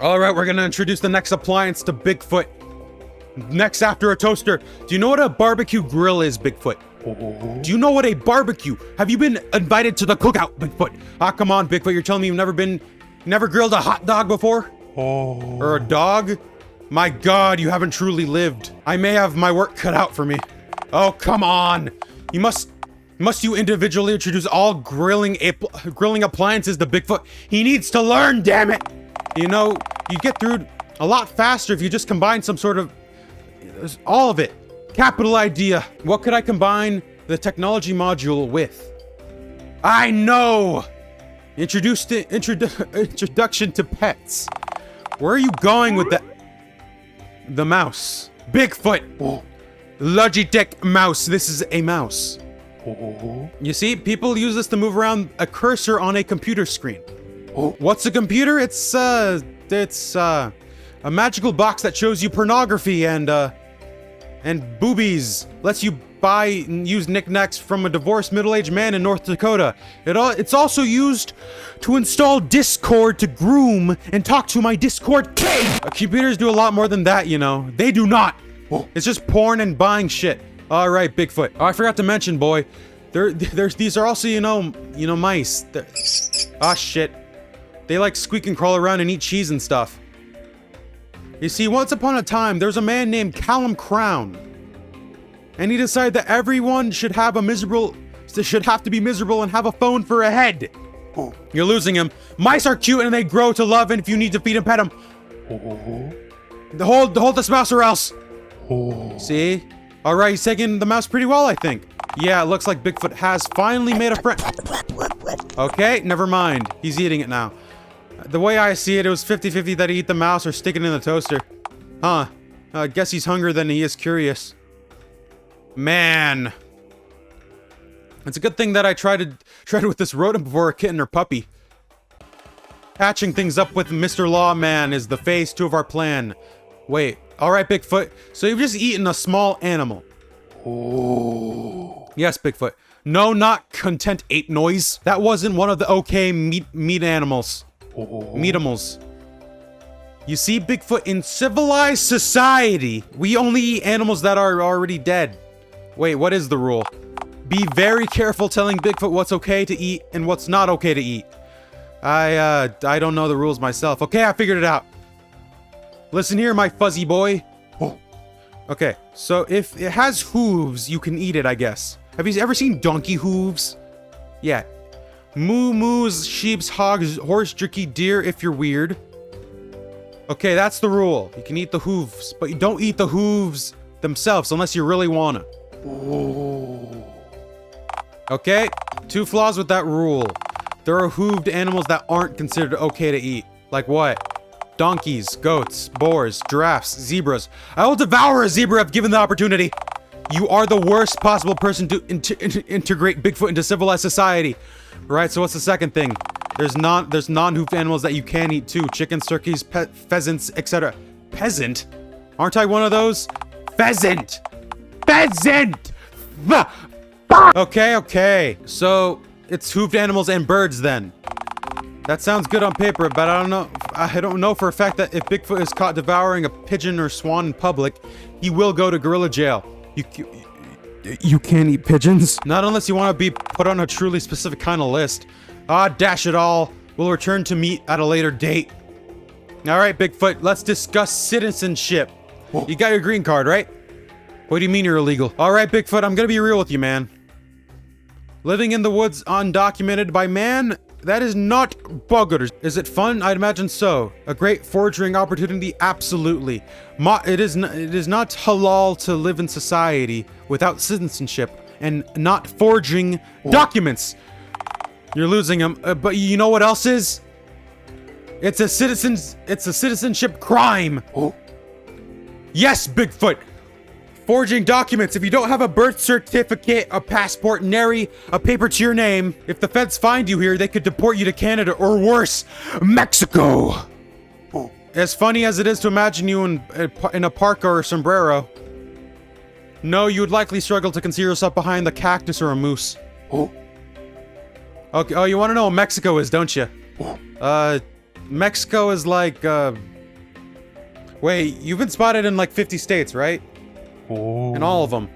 All right, we're gonna introduce the next appliance to Bigfoot. Next after a toaster. Do you know what a barbecue grill is, Bigfoot? Do you know what a barbecue? Have you been invited to the cookout, Bigfoot? Ah, come on, Bigfoot. You're telling me you've never grilled a hot dog before? Or a dog? My God, you haven't truly lived. I may have my work cut out for me. Oh, come on. Must you individually introduce all grilling appliances to Bigfoot? He needs to learn, damn it. You know, you get through a lot faster if you just combine some sort of, all of it. Capital idea. What could I combine the technology module with? I know! Introduction to pets. Where are you going with that? The mouse. Bigfoot! Logitech mouse. This is a mouse. You see, people use this to move around a cursor on a computer screen. What's a computer? It's a magical box that shows you pornography and boobies. Lets you buy and use knickknacks from a divorced middle-aged man in North Dakota. It's also used to install Discord to groom and talk to my Discord kid. Computers do a lot more than that, you know. They do not. It's just porn and buying shit. All right, Bigfoot. Oh, I forgot to mention, boy. These are also, you know, mice. Ah, shit. They like squeak and crawl around and eat cheese and stuff. You see, once upon a time, there was a man named Callum Crown. And he decided that everyone should have to be miserable and have a phone for a head. You're losing him. Mice are cute and they grow to love, and if you need to feed and pet them. Hold this mouse or else. See? Alright, he's taking the mouse pretty well, I think. Yeah, it looks like Bigfoot has finally made a friend. Okay, never mind. He's eating it now. The way I see it, it was 50-50 that he eat the mouse or stick it in the toaster. Huh. I guess he's hungrier than he is curious. Man. It's a good thing that I tried with this rodent before a kitten or puppy. Patching things up with Mr. Lawman is the phase 2 of our plan. Wait. Alright, Bigfoot. So you've just eaten a small animal. Yes, Bigfoot. No, not content ape noise. That wasn't one of the okay meat animals. Meatimals. You see, Bigfoot, in civilized society, we only eat animals that are already dead. Wait, what is the rule? Be very careful telling Bigfoot what's okay to eat and what's not okay to eat. I don't know the rules myself. Okay, I figured it out. Listen here, my fuzzy boy. Okay, so if it has hooves, you can eat it, I guess. Have you ever seen donkey hooves? Yeah. Moo-moos, sheeps, hogs, horse, jerky, deer, if you're weird. Okay, that's the rule. You can eat the hooves, but you don't eat the hooves themselves unless you really wanna. Okay, 2 flaws with that rule. There are hooved animals that aren't considered okay to eat. Like what? Donkeys, goats, boars, giraffes, zebras. I will devour a zebra if given the opportunity. You are the worst possible person to integrate Bigfoot into civilized society. Right, so what's the second thing? There's non-hoofed animals that you can eat too. Chickens, turkeys, pheasants, etc. Peasant? Aren't I one of those? Pheasant! Pheasant! Okay. So, it's hoofed animals and birds then. That sounds good on paper, but I don't know for a fact that if Bigfoot is caught devouring a pigeon or swan in public, he will go to gorilla jail. You can't eat pigeons? Not unless you want to be put on a truly specific kind of list. Ah, dash it all. We'll return to meet at a later date. Alright, Bigfoot, let's discuss citizenship. You got your green card, right? What do you mean you're illegal? Alright, Bigfoot, I'm gonna be real with you, man. Living in the woods undocumented by man? That is not boggers. Is it fun? I'd imagine so. A great foraging opportunity? Absolutely. It is not halal to live in society without citizenship and not forging documents. You're losing them. But you know what else is? It's a citizenship crime. Yes, Bigfoot. Forging documents. If you don't have a birth certificate, a passport, nary a paper to your name, if the feds find you here, they could deport you to Canada or worse, Mexico. As funny as it is to imagine you in a parka or a sombrero, no, you would likely struggle to conceal yourself behind the cactus or a moose. Okay, oh, you want to know what Mexico is, don't you? Mexico is like, wait, you've been spotted in like 50 states, right? Oh. In all of them.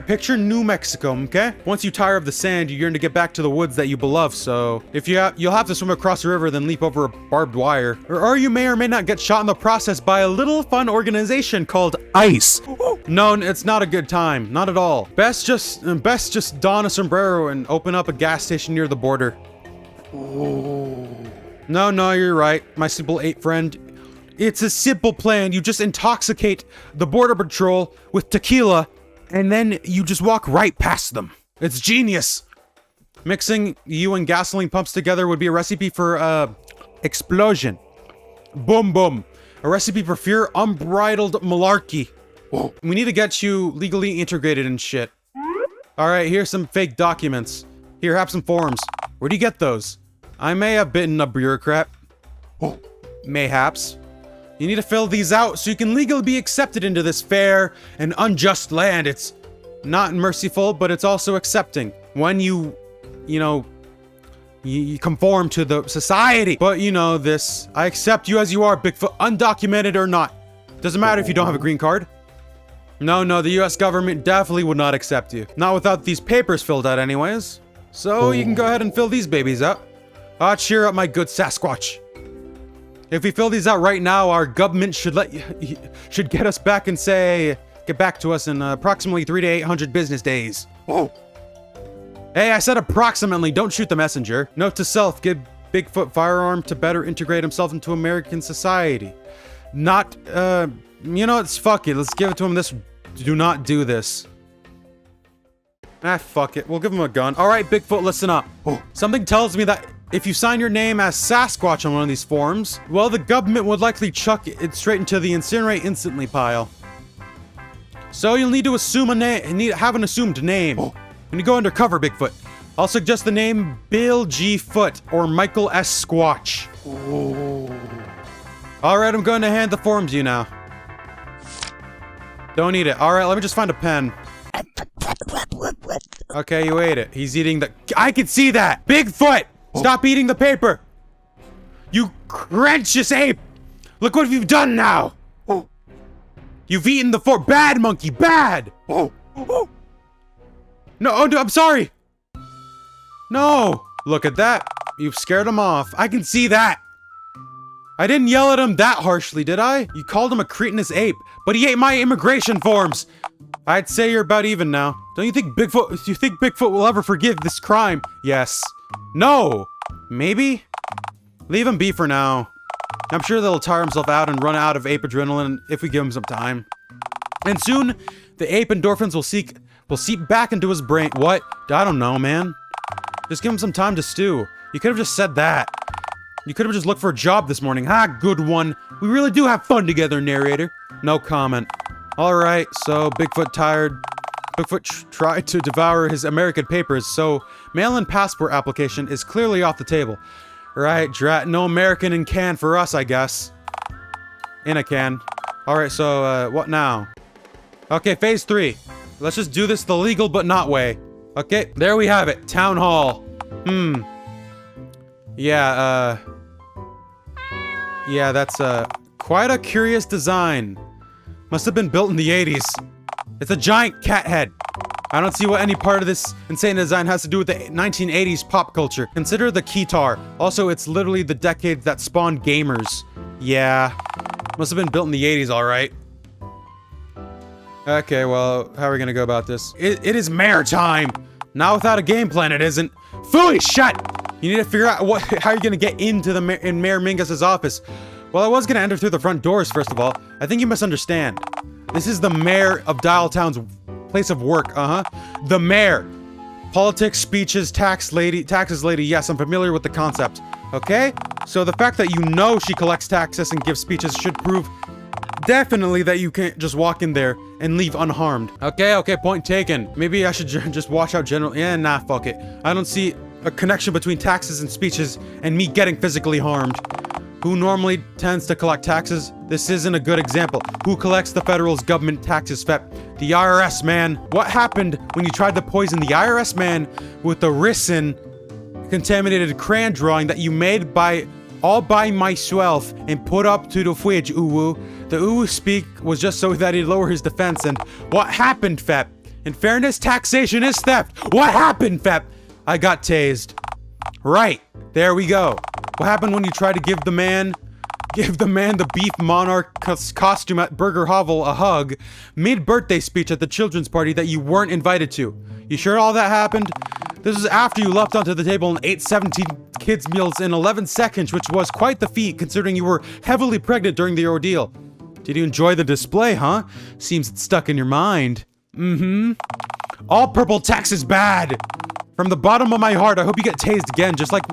Picture New Mexico, okay? Once you tire of the sand, you yearn to get back to the woods that you beloved, so if you'll have to swim across the river, then leap over a barbed wire. Or you may or may not get shot in the process by a little fun organization called ICE. No, it's not a good time. Not at all. Best just don a sombrero and open up a gas station near the border. No, you're right, my simple ape friend. It's a simple plan. You just intoxicate the border patrol with tequila, and then you just walk right past them. It's genius. Mixing you and gasoline pumps together would be a recipe for, explosion. Boom, boom. A recipe for pure, unbridled malarkey. Whoa. We need to get you legally integrated and shit. Alright, here's some fake documents. Here, have some forms. Where do you get those? I may have been a bureaucrat. Oh. Mayhaps. You need to fill these out so you can legally be accepted into this fair and unjust land. It's not merciful, but it's also accepting. When you conform to the society. But you know this. I accept you as you are, Bigfoot, undocumented or not. Doesn't matter if you don't have a green card. No, the US government definitely would not accept you. Not without these papers filled out anyways. So you can go ahead and fill these babies out. Cheer up, my good Sasquatch. If we fill these out right now, our government should get us back and get back to us in approximately 300 to 800 business days. Oh. Hey, I said approximately, don't shoot the messenger. Note to self, give Bigfoot firearm to better integrate himself into American society. Not, it's fuck it, let's give it to him do not do this. Fuck it, we'll give him a gun. Alright, Bigfoot, listen up. Oh. Something tells me that if you sign your name as Sasquatch on one of these forms, well, the government would likely chuck it straight into the incinerate instantly pile. So you'll need to have an assumed name. Oh. When you go undercover, Bigfoot, I'll suggest the name Bill G. Foot or Michael S. Squatch. Oh. Alright, I'm going to hand the forms to you now. Don't need it. Alright, let me just find a pen. Okay, you ate it. He's eating I can see that! Bigfoot! Stop eating the paper! You crunchous ape! Look what you've done now! You've eaten the form. Bad, monkey, bad! No, I'm sorry! No! Look at that. You've scared him off. I can see that! I didn't yell at him that harshly, did I? You called him a cretinous ape, but he ate my immigration forms! I'd say you're about even now. Do you think Bigfoot will ever forgive this crime? Yes. No! Maybe? Leave him be for now. I'm sure they'll tire himself out and run out of ape adrenaline if we give him some time. And soon, the ape endorphins will seep back into his brain. What? I don't know, man. Just give him some time to stew. You could have just said that. You could have just looked for a job this morning. Good one. We really do have fun together, narrator. No comment. Alright, so Bigfoot tried to devour his American papers, so mail-in passport application is clearly off the table. Right, drat, no American in can for us, I guess. In a can. Alright, so, what now? Okay, phase 3. Let's just do this the legal but not way. Okay, there we have it. Town hall. Yeah, that's, quite a curious design. Must have been built in the 80s. It's a giant cat head. I don't see what any part of this insane design has to do with the 1980s pop culture. Consider the keytar. Also, it's literally the decade that spawned gamers. Yeah. Must have been built in the 80s, alright. Okay, well, how are we gonna go about this? It is mayor time! Not without a game plan, it isn't. Foolish shut! You need to figure out how you're gonna get into Mayor Mingus's office. Well, I was gonna enter through the front doors, first of all. I think you misunderstand. This is the mayor of Dialtown's place of work, The mayor. Politics, speeches, taxes lady, yes, I'm familiar with the concept. Okay? So the fact that you know she collects taxes and gives speeches should prove definitely that you can't just walk in there and leave unharmed. Okay, point taken. Maybe I should just watch out generally. Yeah, nah, fuck it. I don't see a connection between taxes and speeches and me getting physically harmed. Who normally tends to collect taxes? This isn't a good example. Who collects the federal government taxes, Fep? The IRS, man. What happened when you tried to poison the IRS, man, with the ricin contaminated crayon drawing that you made by all by myself and put up to the fridge, uwu. The uwu speak was just so that he'd lower his defense. And what happened, Fep? In fairness, taxation is theft. What happened, Fep? I got tased. Right, there we go. What happened when you tried to give the man the beef monarch costume at Burger Hovel a hug mid-birthday speech at the children's party that you weren't invited to? You sure all that happened? This was after you leapt onto the table and ate 17 kids' meals in 11 seconds, which was quite the feat considering you were heavily pregnant during the ordeal. Did you enjoy the display, huh? Seems it's stuck in your mind. Mm-hmm. All purple text is bad. From the bottom of my heart, I hope you get tased again, just like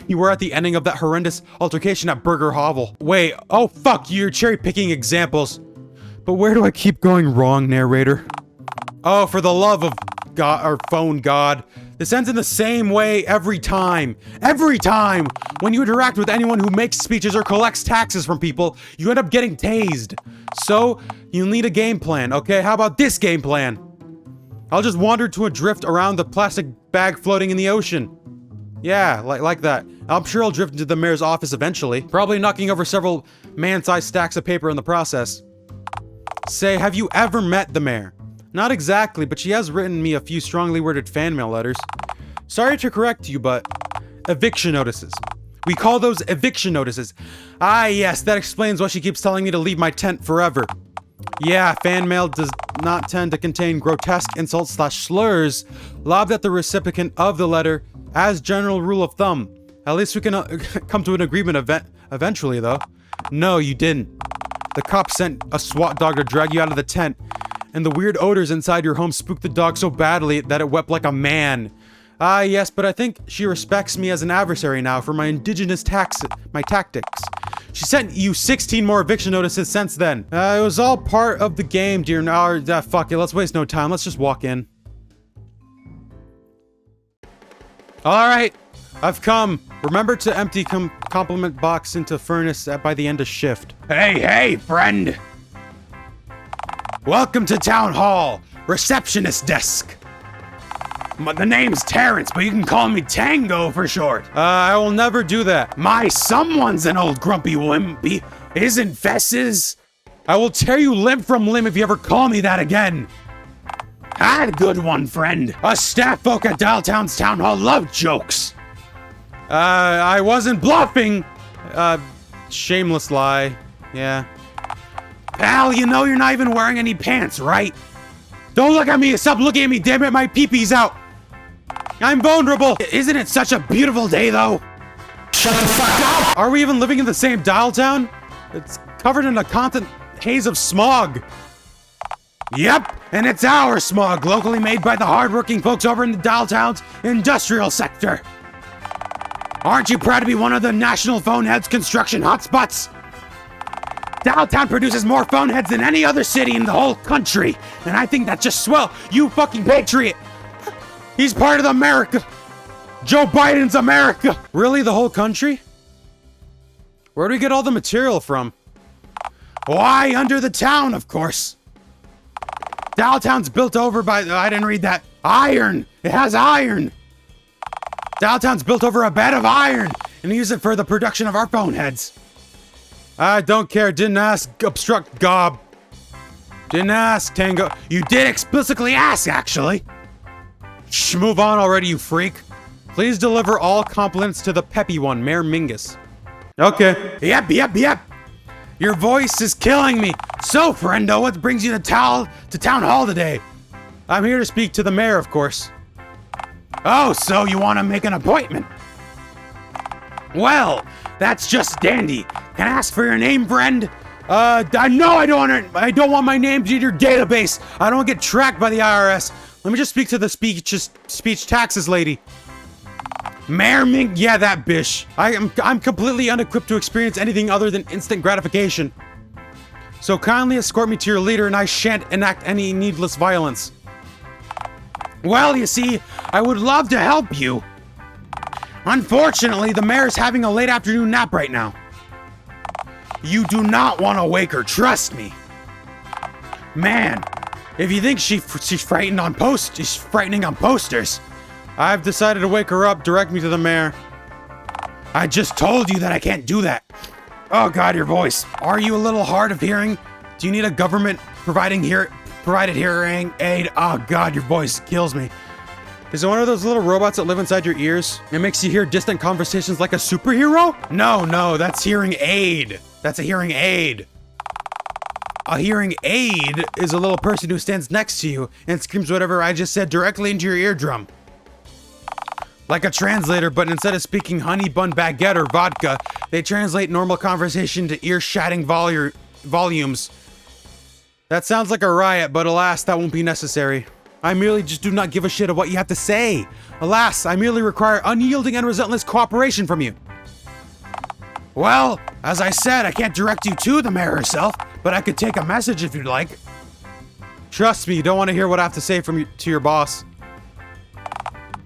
you were at the ending of that horrendous altercation at Burger Hovel. Wait, oh fuck, you're cherry-picking examples. But where do I keep going wrong, narrator? Oh, for the love of God, or phone God. This ends in the same way every time. Every time! When you interact with anyone who makes speeches or collects taxes from people, you end up getting tased. So, you'll need a game plan, okay? How about this game plan? I'll just wander to a drift around the plastic bag floating in the ocean. Yeah, like that. I'm sure I'll drift into the mayor's office eventually, probably knocking over several man-sized stacks of paper in the process. Say, have you ever met the mayor? Not exactly, but she has written me a few strongly worded fan mail letters. Sorry to correct you, but eviction notices. We call those eviction notices. Ah, yes, that explains why she keeps telling me to leave my tent forever. Yeah, fan mail does not tend to contain grotesque insults/slurs lobbed at the recipient of the letter as general rule of thumb. At least we can come to an agreement eventually, though. No, you didn't. The cop sent a SWAT dog to drag you out of the tent, and the weird odors inside your home spooked the dog so badly that it wept like a man. Ah, yes, but I think she respects me as an adversary now for my indigenous tactics. She sent you 16 more eviction notices since then. It was all part of the game, dear. Fuck it, let's waste no time. Let's just walk in. Alright, I've come. Remember to empty compliment box into furnace by the end of shift. Hey, friend! Welcome to Town Hall, receptionist desk. The name's Terrence, but you can call me Tango for short. I will never do that. My someone's an old grumpy wimpy, isn't Fesses? I will tear you limb from limb if you ever call me that again. Had a good one, friend. Us staff folk at Dialtown's Town Hall love jokes. I wasn't bluffing. Shameless lie. Yeah. Pal, you know you're not even wearing any pants, right? Don't look at me, stop looking at me, damn it, my pee-pee's out. I'm vulnerable. Isn't it such a beautiful day, though? Shut the fuck up! Are we even living in the same Dialtown? It's covered in a constant haze of smog. Yep, and it's our smog, locally made by the hardworking folks over in the Dialtown's industrial sector. Aren't you proud to be one of the National Phoneheads construction hotspots? Dialtown produces more phoneheads than any other city in the whole country, and I think that's just swell. You fucking patriot! He's part of America! Joe Biden's America! Really, the whole country? Where do we get all the material from? Why, under the town, of course. Dialtown's built over by, I didn't read that, iron! It has iron! Dialtown's built over a bed of iron, and we use it for the production of our phoneheads. I don't care, didn't ask, obstruct gob. Didn't ask, Tango. You did explicitly ask, actually. Shh, move on already, you freak. Please deliver all compliments to the peppy one, Mayor Mingus. Okay. Yep. Your voice is killing me. So, friendo, what brings you to Town Hall today? I'm here to speak to the mayor, of course. Oh, so you want to make an appointment? Well, that's just dandy. Can I ask for your name, friend? I don't want my name in your database. I don't get tracked by the IRS. Let me just speak to the speech taxes lady. Mayor Mink, yeah, that bish. I'm completely unequipped to experience anything other than instant gratification. So kindly escort me to your leader and I shan't enact any needless violence. Well, you see, I would love to help you. Unfortunately, the mayor's having a late afternoon nap right now. You do not want to wake her, trust me. Man, if you think she's frightening on posters, I've decided to wake her up, direct me to the mayor. I just told you that I can't do that. Oh God, your voice. Are you a little hard of hearing? Do you need a government provided hearing aid? Oh God, your voice kills me. Is it one of those little robots that live inside your ears? It makes you hear distant conversations like a superhero? No, that's hearing aid. That's a hearing aid. A hearing aid is a little person who stands next to you and screams whatever I just said directly into your eardrum. Like a translator, but instead of speaking honey bun baguette or vodka, they translate normal conversation to ear-shatting volumes. That sounds like a riot, but alas, that won't be necessary. I merely just do not give a shit of what you have to say. Alas, I merely require unyielding and relentless cooperation from you. Well, as I said, I can't direct you to the mayor herself, but I could take a message if you'd like. Trust me, you don't want to hear what I have to say to your boss.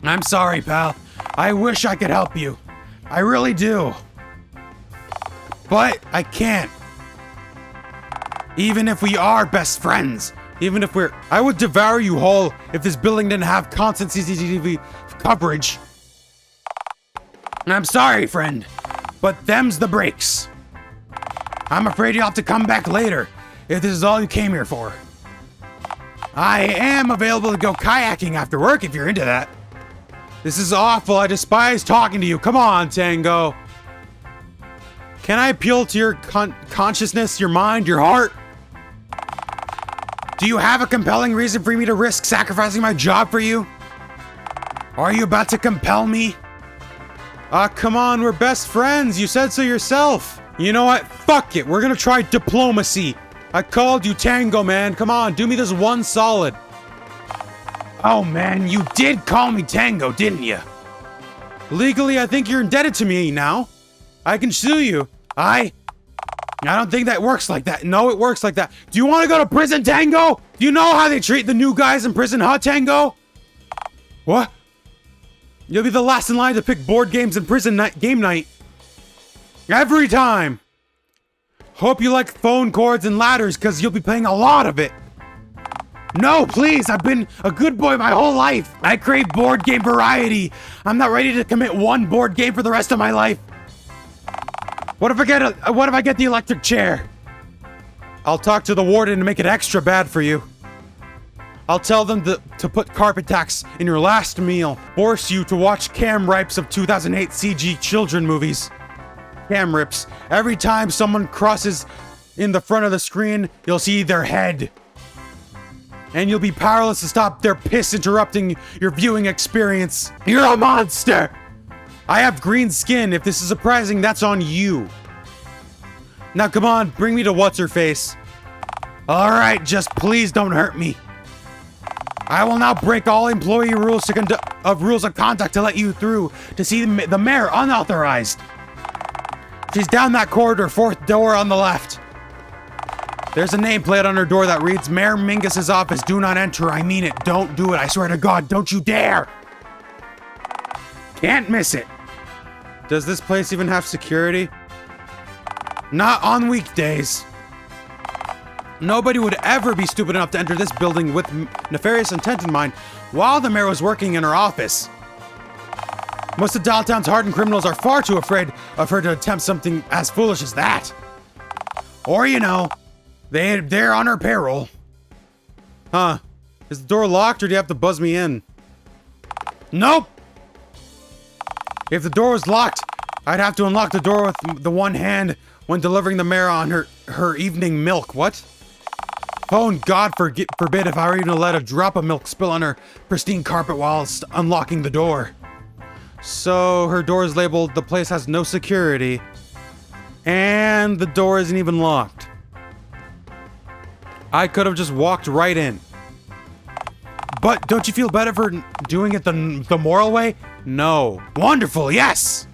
I'm sorry, pal. I wish I could help you. I really do. But I can't. Even if we are best friends. Even if I would devour you whole if this building didn't have constant CCTV coverage. I'm sorry, friend, but them's the breaks. I'm afraid you'll have to come back later if this is all you came here for. I am available to go kayaking after work if you're into that. This is awful. I despise talking to you. Come on, Tango. Can I appeal to your consciousness, your mind, your heart? Do you have a compelling reason for me to risk sacrificing my job for you? Are you about to compel me? Come on, we're best friends. You said so yourself. You know what? Fuck it. We're gonna try diplomacy. I called you Tango, man. Come on, do me this one solid. Oh man, you did call me Tango, didn't you? Legally, I think you're indebted to me now. I can sue you. I don't think that works like that. No, it works like that. Do you want to go to prison, Tango? Do you know how they treat the new guys in prison, huh, Tango? What? You'll be the last in line to pick board games in prison game night. Every time. Hope you like phone cords and ladders, because you'll be playing a lot of it. No, please, I've been a good boy my whole life. I crave board game variety. I'm not ready to commit one board game for the rest of my life. What if I get the electric chair? I'll talk to the warden to make it extra bad for you. I'll tell them to put carpet tacks in your last meal. Force you to watch cam ripes of 2008 CG children movies. Cam rips. Every time someone crosses in the front of the screen, you'll see their head. And you'll be powerless to stop their piss interrupting your viewing experience. You're a monster! I have green skin. If this is surprising, that's on you. Now come on, bring me to what's-her-face. Alright, just please don't hurt me. I will now break all employee rules rules of conduct to let you through to see the mayor unauthorized. She's down that corridor, 4th door on the left. There's a nameplate on her door that reads, Mayor Mingus's office, do not enter. I mean it. Don't do it. I swear to God, don't you dare. Can't miss it. Does this place even have security? Not on weekdays. Nobody would ever be stupid enough to enter this building with nefarious intent in mind while the mayor was working in her office. Most of Dialtown's hardened criminals are far too afraid of her to attempt something as foolish as that. Or, you know, they're on her payroll. Huh. Is the door locked or do you have to buzz me in? Nope. If the door was locked, I'd have to unlock the door with the one hand when delivering the mayor on her evening milk. What? Oh, and God forbid if I were even to let a drop of milk spill on her pristine carpet whilst unlocking the door. So her door is labeled, the place has no security. And the door isn't even locked. I could have just walked right in. But don't you feel better for doing it the moral way? No. Wonderful, yes!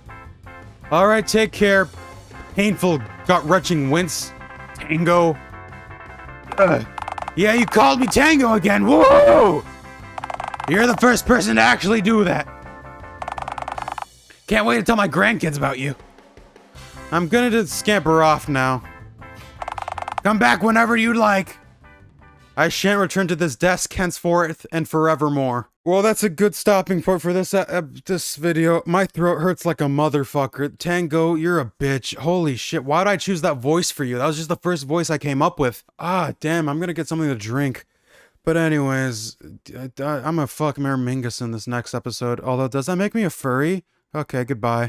Alright, take care. Painful, gut-wrenching wince. Tango. Yeah, you called me Tango again. Woo! You're the first person to actually do that. Can't wait to tell my grandkids about you. I'm gonna just scamper off now. Come back whenever you'd like. I shan't return to this desk henceforth and forevermore. Well, that's a good stopping point for this video. My throat hurts like a motherfucker. Tango, you're a bitch. Holy shit, why'd I choose that voice for you? That was just the first voice I came up with. Ah, damn, I'm gonna get something to drink. But anyways, I'm gonna fuck Mayor Mingus in this next episode. Although, does that make me a furry? Okay, goodbye.